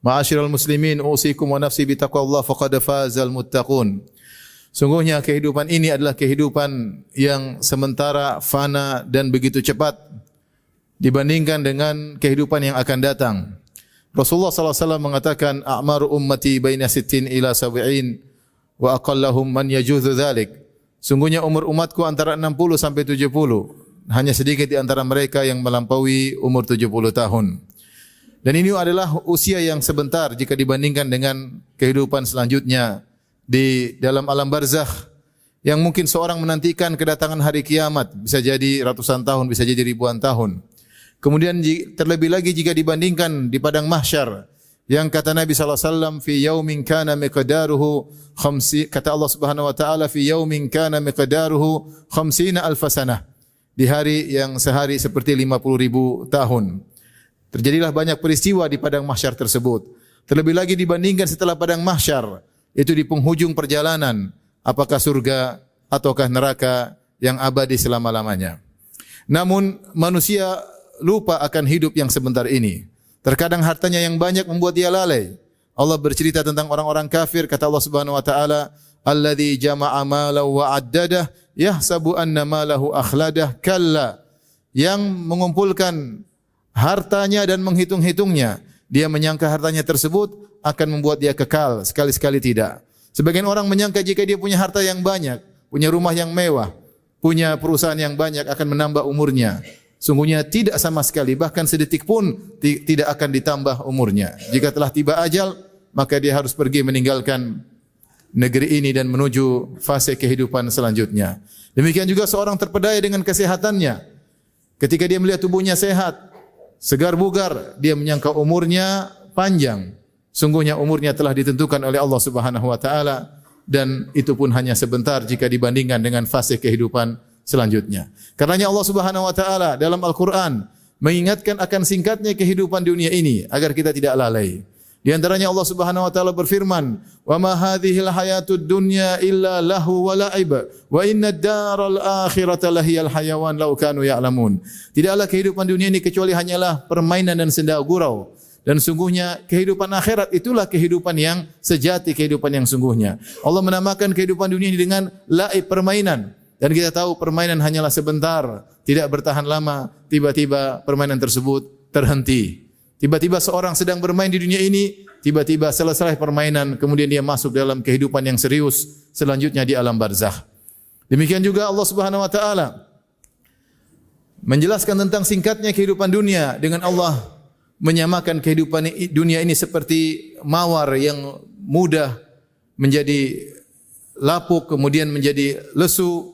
Ma'asyiral muslimin, usikum wa nafsi bitaqwallah faqad fazal muttaqun. Sungguhnya kehidupan ini adalah kehidupan yang sementara, fana dan begitu cepat dibandingkan dengan kehidupan yang akan datang. Rasulullah sallallahu alaihi wasallam mengatakan, "A'maru ummati baina 60 ila 70 wa aqallahum man yajuzu dzalik." Sungguhnya umur umatku antara 60 sampai 70. Hanya sedikit di antara mereka yang melampaui umur 70 tahun. Dan ini adalah usia yang sebentar jika dibandingkan dengan kehidupan selanjutnya di dalam alam barzakh yang mungkin seorang menantikan kedatangan hari kiamat, bisa jadi ratusan tahun, bisa jadi ribuan tahun. Kemudian terlebih lagi jika dibandingkan di padang mahsyar yang kata Nabi sallallahu alaihi wasallam fi yaumin kana miqdaruhu 50, kata Allah Subhanahu wa taala fi yaumin kana miqdaruhu 50 alf sanah, di hari yang sehari seperti 50.000 tahun. Terjadilah banyak peristiwa di padang mahsyar tersebut. Terlebih lagi dibandingkan setelah padang mahsyar, itu di penghujung perjalanan, apakah surga ataukah neraka yang abadi selama-lamanya. Namun manusia lupa akan hidup yang sebentar ini. Terkadang hartanya yang banyak membuat dia lalai. Allah bercerita tentang orang-orang kafir, kata Allah Subhanahu wa taala, "Alladzi jama'a malahu wa 'addadah, yahsabu anna malahu akhladah." Kalla, yang mengumpulkan hartanya dan menghitung-hitungnya, dia menyangka hartanya tersebut akan membuat dia kekal, sekali-sekali tidak. Sebagian orang menyangka jika dia punya harta yang banyak, punya rumah yang mewah, punya perusahaan yang banyak akan menambah umurnya. Sungguhnya tidak sama sekali, bahkan sedetik pun tidak akan ditambah umurnya. Jika telah tiba ajal, maka dia harus pergi meninggalkan negeri ini dan menuju fase kehidupan selanjutnya. Demikian juga seorang terpedaya dengan kesehatannya. Ketika dia melihat tubuhnya sehat, segar bugar, dia menyangka umurnya panjang. Sungguhnya umurnya telah ditentukan oleh Allah Subhanahu wa taala dan itu pun hanya sebentar jika dibandingkan dengan fase kehidupan selanjutnya. Karenanya Allah Subhanahu wa taala dalam Al-Qur'an mengingatkan akan singkatnya kehidupan dunia ini agar kita tidak lalai. Di antaranya Allah Subhanahu wa taala berfirman, "Wa ma hadhil hayatud dunya illa lahu wa la'ib, wa innad daral akhirata lahiyal hayawan law kanu ya'lamun." Tidaklah kehidupan dunia ini kecuali hanyalah permainan dan senda gurau. Dan sungguhnya kehidupan akhirat itulah kehidupan yang sejati, kehidupan yang sungguhnya. Allah menamakan kehidupan dunia ini dengan la'ib, permainan. Dan kita tahu permainan hanyalah sebentar, tidak bertahan lama, tiba-tiba permainan tersebut terhenti. Tiba-tiba seorang sedang bermain di dunia ini, tiba-tiba selesai permainan, kemudian dia masuk dalam kehidupan yang serius, selanjutnya di alam barzakh. Demikian juga Allah Subhanahu wa taala menjelaskan tentang singkatnya kehidupan dunia dengan Allah menyamakan kehidupan dunia ini seperti mawar yang mudah menjadi lapuk kemudian menjadi lesu.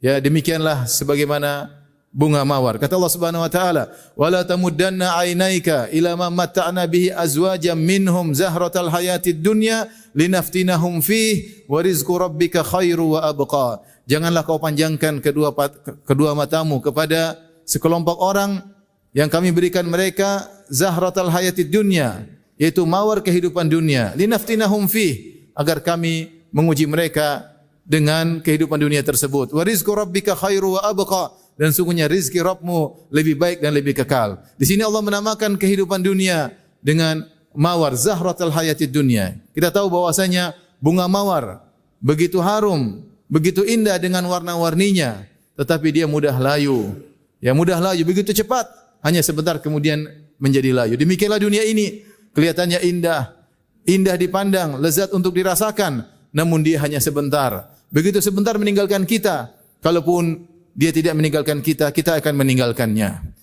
Ya, demikianlah sebagaimana bunga mawar. Kata Allah Subhanahu wa taala, "Wala tamuddanna 'ainaika ila ma matta'na bihi azwajan minhum zahratal hayatid dunya linaftinahum fihi wa rizqu rabbika khairu wa abqa." Janganlah kau panjangkan kedua matamu kepada sekelompok orang yang kami berikan mereka zahratal hayatid dunya, yaitu mawar kehidupan dunia, linaftinahum fihi, agar kami menguji mereka dengan kehidupan dunia tersebut. Wa rizqu rabbika khairu wa abqa, dan sungguhnya rizki Rabbmu lebih baik dan lebih kekal. Di sini Allah menamakan kehidupan dunia dengan mawar, zahratul hayatid dunya. Kita tahu bahwasanya bunga mawar begitu harum, begitu indah dengan warna-warninya, tetapi dia mudah layu. Ya, mudah layu, begitu cepat, hanya sebentar kemudian menjadi layu. Demikianlah dunia ini, kelihatannya indah, indah dipandang, lezat untuk dirasakan, namun dia hanya sebentar. Begitu sebentar meninggalkan kita. Kalaupun dia tidak meninggalkan kita, kita akan meninggalkannya.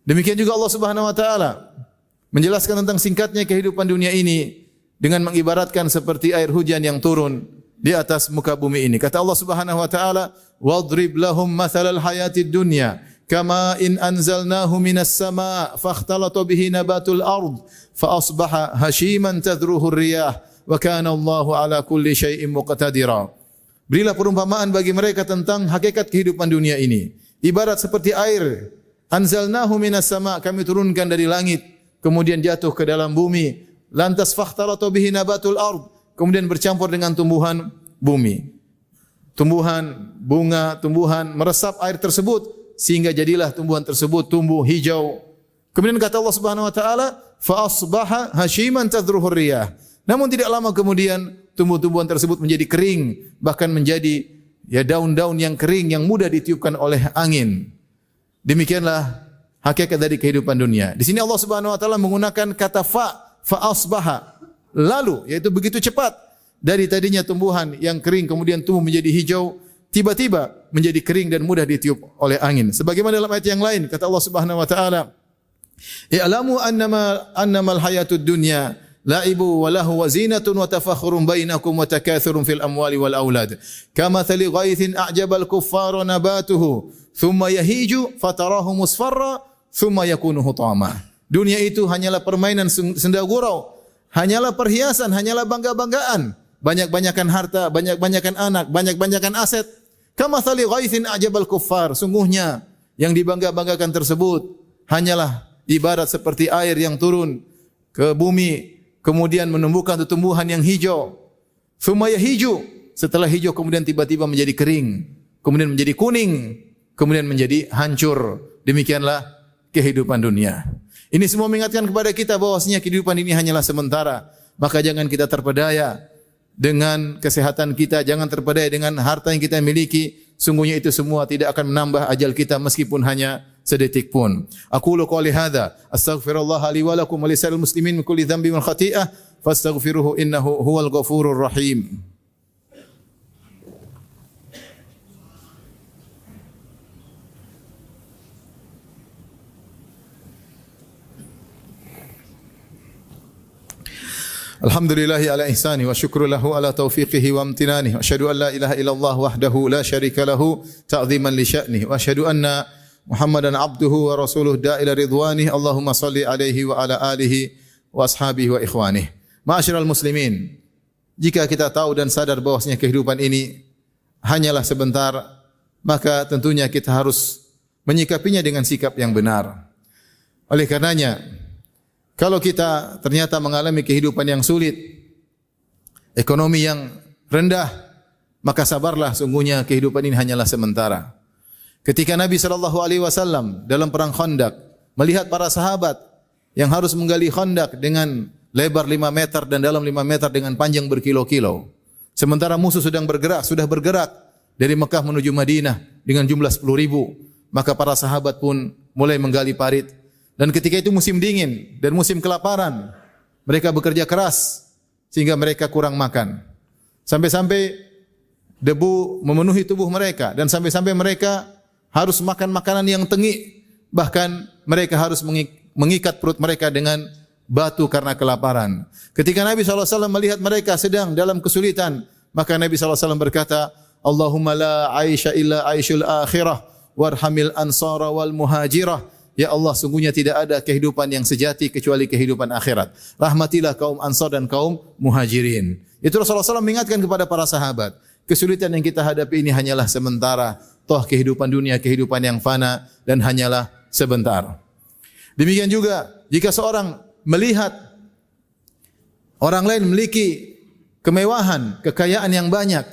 Demikian juga Allah Subhanahu wa taala menjelaskan tentang singkatnya kehidupan dunia ini dengan mengibaratkan seperti air hujan yang turun di atas muka bumi ini. Kata Allah Subhanahu wa taala, "Wadrib lahum mathalal hayatid dunya kama in anzalnahu minas sama' fakhtalata bihi nabatul ard fa asbaha hashiman tadruhu ar-riyah wa kana Allahu ala kulli syai'in muqtadira." Berilah perumpamaan bagi mereka tentang hakikat kehidupan dunia ini. Ibarat seperti air. Anzalnahu minas sama', kami turunkan dari langit, kemudian jatuh ke dalam bumi. Lantas fakhtalata bihi nabatul ard, kemudian bercampur dengan tumbuhan bumi. Tumbuhan, bunga, tumbuhan meresap air tersebut sehingga jadilah tumbuhan tersebut tumbuh hijau. Kemudian kata Allah Subhanahu wa taala, fa asbaha hashiman tadhruhu riyah. Namun tidak lama kemudian tumbuh-tumbuhan tersebut menjadi kering, bahkan menjadi daun-daun yang kering yang mudah ditiupkan oleh angin. Demikianlah hakikat dari kehidupan dunia. Di sini Allah Subhanahu wa taala menggunakan kata fa asbaha. Lalu, yaitu begitu cepat dari tadinya tumbuhan yang kering kemudian tumbuh menjadi hijau, tiba-tiba menjadi kering dan mudah ditiup oleh angin. Sebagaimana dalam ayat yang lain kata Allah Subhanahu wa taala, "I'lamu annamal hayatud dunya la'ibu wa lahu wa zinatun wa tafakhurun bainakum wa takathurun fil amwali wal aulad. Kamathali ghaithin a'jabal kuffara nabatuhu, thumma yahiju fatarahu musfarra, thumma yakunu hutama." Dunia itu hanyalah permainan senda gurau, hanyalah perhiasan, hanyalah bangga-banggaan, banyak-banyakan harta, banyak-banyakan anak, banyak-banyakan aset. Kamathali ghaithin a'jabal kuffar, sungguhnya yang dibangga-banggakan tersebut hanyalah ibarat seperti air yang turun ke bumi kemudian menumbuhkan tumbuhan yang hijau. Thumma yahiju, setelah hijau kemudian tiba-tiba menjadi kering, kemudian menjadi kuning, kemudian menjadi hancur. Demikianlah kehidupan dunia. Ini semua mengingatkan kepada kita bahwasanya kehidupan ini hanyalah sementara. Maka jangan kita terpedaya dengan kesehatan kita, jangan terpedaya dengan harta yang kita miliki. Sungguhnya itu semua tidak akan menambah ajal kita meskipun hanya sedetik pun. Aqulu qouli hadza, astaghfirullah li wa lakum wa lisa'il muslimin min kulli dhanbin wal khati'ah, fastaghfiruhu innahu huwal ghafurur rahim. Alhamdulillahi ala ihsani wa syukru lahu ala taufiqihi wa amtinani. Wa asyhadu an la ilaha illallah wahdahu la syarika lahu ta'ziman li sya'nihi. Wa asyhadu anna Muhammadan abduhu wa rasuluh da'ila ridwanih. Allahumma salli alaihi wa ala alihi wa ashabihi wa ikhwanih. Ma'asyiral muslimin, jika kita tahu dan sadar bahwasanya kehidupan ini hanyalah sebentar, maka tentunya kita harus menyikapinya dengan sikap yang benar. Oleh karenanya, kalau kita ternyata mengalami kehidupan yang sulit, ekonomi yang rendah, maka sabarlah, sungguhnya kehidupan ini hanyalah sementara. Ketika Nabi SAW dalam perang Khandaq melihat para sahabat yang harus menggali Khandaq dengan lebar 5 meter dan dalam 5 meter dengan panjang berkilo-kilo. Sementara musuh sudah bergerak dari Mekah menuju Madinah dengan jumlah 10.000. Maka para sahabat pun mulai menggali parit. Dan ketika itu musim dingin dan musim kelaparan, mereka bekerja keras sehingga mereka kurang makan. Sampai-sampai debu memenuhi tubuh mereka dan sampai-sampai mereka harus makan makanan yang tengik. Bahkan mereka harus mengikat perut mereka dengan batu karena kelaparan. Ketika Nabi SAW melihat mereka sedang dalam kesulitan, maka Nabi SAW berkata, Allahumma la aisha illa aishul akhirah warhamil ansara wal muhajirah. Ya Allah, sungguhnya tidak ada kehidupan yang sejati kecuali kehidupan akhirat. Rahmatilah kaum Ansar dan kaum Muhajirin. Itu Rasulullah SAW mengingatkan kepada para sahabat, kesulitan yang kita hadapi ini hanyalah sementara. Toh kehidupan dunia, kehidupan yang fana dan hanyalah sebentar. Demikian juga jika seorang melihat orang lain memiliki kemewahan, kekayaan yang banyak,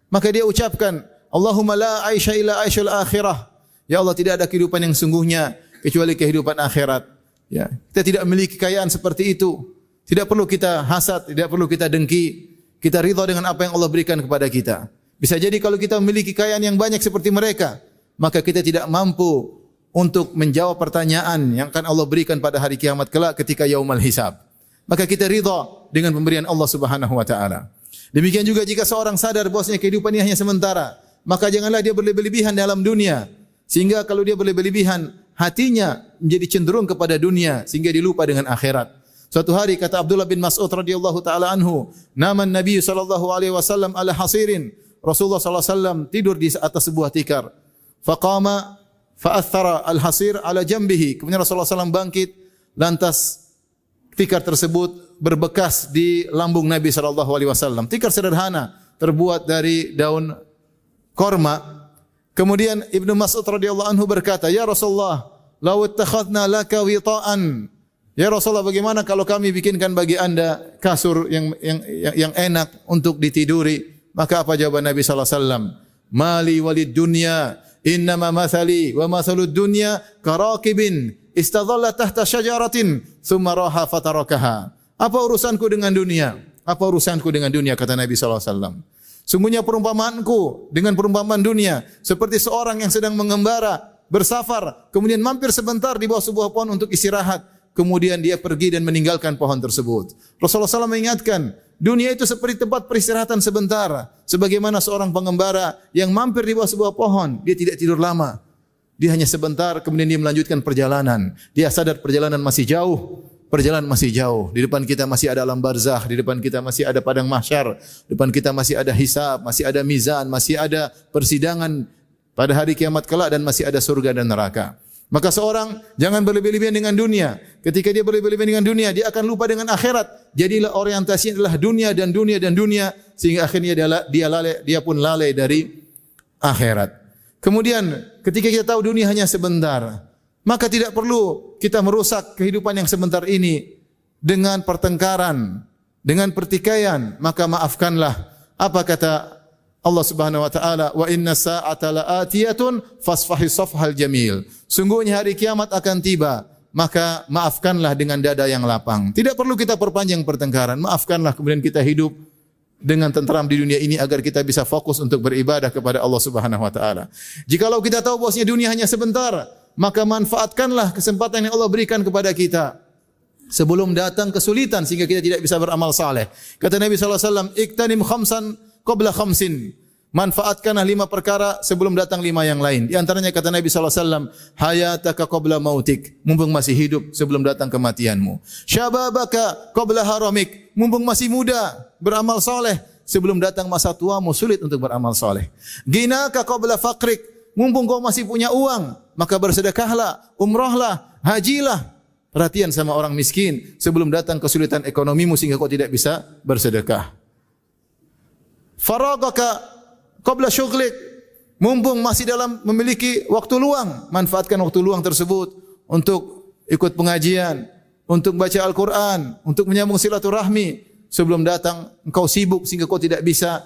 maka dia ucapkan, Allahumma la aisha illa aishul akhirah. Ya Allah, tidak ada kehidupan yang sungguhnya kecuali kehidupan akhirat. Ya, kita tidak memiliki kekayaan seperti itu. Tidak perlu kita hasad, tidak perlu kita dengki. Kita ridha dengan apa yang Allah berikan kepada kita. Bisa jadi kalau kita memiliki kekayaan yang banyak seperti mereka, maka kita tidak mampu untuk menjawab pertanyaan yang akan Allah berikan pada hari kiamat kelak ketika yaumul hisab. Maka kita ridha dengan pemberian Allah Subhanahu wa taala. Demikian juga jika seorang sadar bahwasanya kehidupan ini hanya sementara, maka janganlah dia berlebih-lebihan dalam dunia. Sehingga kalau dia berlebih-lebihan, hatinya menjadi cenderung kepada dunia sehingga dilupa dengan akhirat. Suatu hari kata Abdullah bin Mas'ud radhiyallahu taala anhu, "Nama Nabi sallallahu alaihi wasallam ala hasirin." Rasulullah sallallahu alaihi wasallam tidur di atas sebuah tikar. Faqama fa'athara al-hasir ala jambihi. Kemudian Rasulullah SAW bangkit, lantas tikar tersebut berbekas di lambung Nabi sallallahu alaihi wasallam. Tikar sederhana terbuat dari daun korma. Kemudian Ibnu Mas'ud radhiyallahu anhu berkata, "Ya Rasulullah, law ittakhadna laka wita'an." Ya Rasulullah, bagaimana kalau kami bikinkan bagi Anda kasur yang enak untuk ditiduri? Maka apa jawaban Nabi sallallahu alaihi wasallam? "Mali walid dunya, innama mathali wa mathalud dunya karakibin istadhalla tahta syajaratin thumma raha fatarakaha. Apa urusanku dengan dunia? Apa urusanku dengan dunia, kata Nabi sallallahu alaihi wasallam. Sungguhnya perumpamaanku dengan perumpamaan dunia seperti seorang yang sedang mengembara, bersafar, kemudian mampir sebentar di bawah sebuah pohon untuk istirahat, kemudian dia pergi dan meninggalkan pohon tersebut. Rasulullah SAW mengingatkan, dunia itu seperti tempat peristirahatan sebentar, sebagaimana seorang pengembara yang mampir di bawah sebuah pohon, dia tidak tidur lama. Dia hanya sebentar, kemudian dia melanjutkan perjalanan. Dia sadar perjalanan masih jauh. Perjalanan masih jauh. Di depan kita masih ada alam barzakh, di depan kita masih ada padang mahsyar, di depan kita masih ada hisab, masih ada mizan, masih ada persidangan pada hari kiamat kelak dan masih ada surga dan neraka. Maka seorang jangan berlebih-lebihan dengan dunia. Ketika dia berlebih-lebihan dengan dunia, dia akan lupa dengan akhirat. Jadilah orientasinya adalah dunia dan dunia dan dunia, sehingga akhirnya dia pun lalai dari akhirat. Kemudian ketika kita tahu dunia hanya sebentar, maka tidak perlu kita merusak kehidupan yang sebentar ini dengan pertengkaran, dengan pertikaian. Maka maafkanlah. Apa kata Allah Subhanahu wa taala? Wa inna sa'ata la'atiyatun fasfahi safhal jamil. Sungguhnya hari kiamat akan tiba, maka maafkanlah dengan dada yang lapang. Tidak perlu kita perpanjang pertengkaran. Maafkanlah, kemudian kita hidup dengan tenteram di dunia ini agar kita bisa fokus untuk beribadah kepada Allah Subhanahu wa taala. Jikalau kita tahu bahwasanya dunia hanya sebentar, maka manfaatkanlah kesempatan yang Allah berikan kepada kita sebelum datang kesulitan sehingga kita tidak bisa beramal saleh. Kata Nabi sallallahu alaihi wasallam, "Iktanim khamsan qabla khamsin." Manfaatkanlah 5 perkara sebelum datang 5 yang lain. Di antaranya kata Nabi sallallahu alaihi wasallam, "Hayataka qabla mautik." Mumpung masih hidup sebelum datang kematianmu. "Syababaka qabla haramik." Mumpung masih muda, beramal saleh sebelum datang masa tuamu sulit untuk beramal saleh. "Ginaka qabla faqrik." Mumpung kau masih punya uang, maka bersedekahlah, umrahlah, hajilah. Perhatian sama orang miskin sebelum datang kesulitan ekonomimu sehingga kau tidak bisa bersedekah. Faragaka qabla syughlik. Mumpung masih dalam memiliki waktu luang, manfaatkan waktu luang tersebut untuk ikut pengajian, untuk baca Al-Quran, untuk menyambung silaturahmi sebelum datang engkau sibuk sehingga kau tidak bisa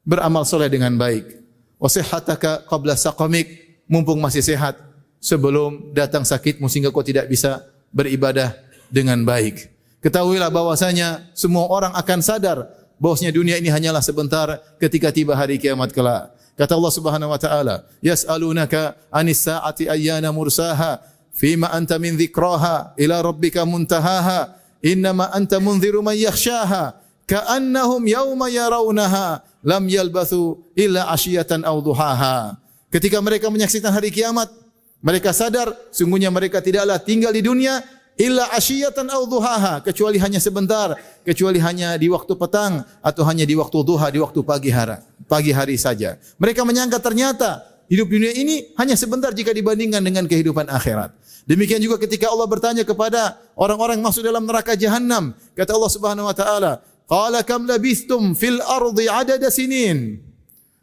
beramal soleh dengan baik. Wasihhataka qabla saqamik, mumpung masih sehat sebelum datang sakitmu sehingga kau tidak bisa beribadah dengan baik. Ketahuilah bahwasanya semua orang akan sadar bahwasanya dunia ini hanyalah sebentar ketika tiba hari kiamat kelak. Kata Allah Subhanahu wa taala, "Yas'alunaka 'anis sa'ati ayyana mursaha, fima anta min dzikraha, ila rabbika muntahaha, innama anta munziru man yakhshaha, ka'annahum yawma yarawnaha lam yalbathu illa asyiyatan aw duhaha." Ketika mereka menyaksikan hari kiamat, mereka sadar sungguhnya mereka tidaklah tinggal di dunia illa asyiyatan aw duhaha, kecuali hanya sebentar, kecuali hanya di waktu petang atau hanya di waktu duha, di waktu pagi hari saja. Mereka menyangka ternyata hidup dunia ini hanya sebentar jika dibandingkan dengan kehidupan akhirat. Demikian juga ketika Allah bertanya kepada orang-orang masuk dalam neraka jahanam, kata Allah Subhanahu wa taala, "Qala kam labistum fil ardi adada sinin."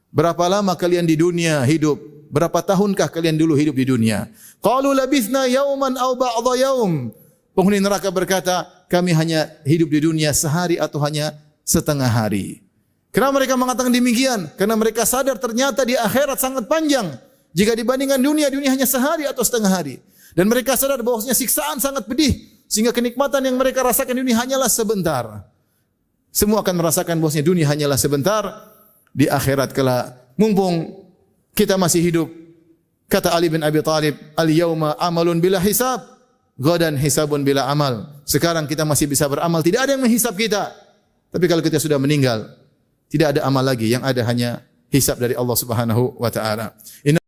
Berapa lama kalian di dunia hidup? Berapa tahunkah kalian dulu hidup di dunia? Qalu labithna yauman aw ba'dha yaum. Penghuni neraka berkata, kami hanya hidup di dunia sehari atau hanya setengah hari. Kenapa mereka mengatakan demikian? Karena mereka sadar ternyata di akhirat sangat panjang. Jika dibandingkan dunia, dunia hanya sehari atau setengah hari. Dan mereka sadar bahwasanya siksaan sangat pedih, sehingga kenikmatan yang mereka rasakan di dunia hanyalah sebentar. Semua akan merasakan bahwasanya dunia hanyalah sebentar. Di akhirat kelak, mumpung kita masih hidup, kata Ali bin Abi Thalib, "Al-yauma amalun bila hisab, ghadan hisabun bila amal." Sekarang kita masih bisa beramal, tidak ada yang menghisab kita. Tapi kalau kita sudah meninggal, tidak ada amal lagi, yang ada hanya hisab dari Allah Subhanahu wa taala.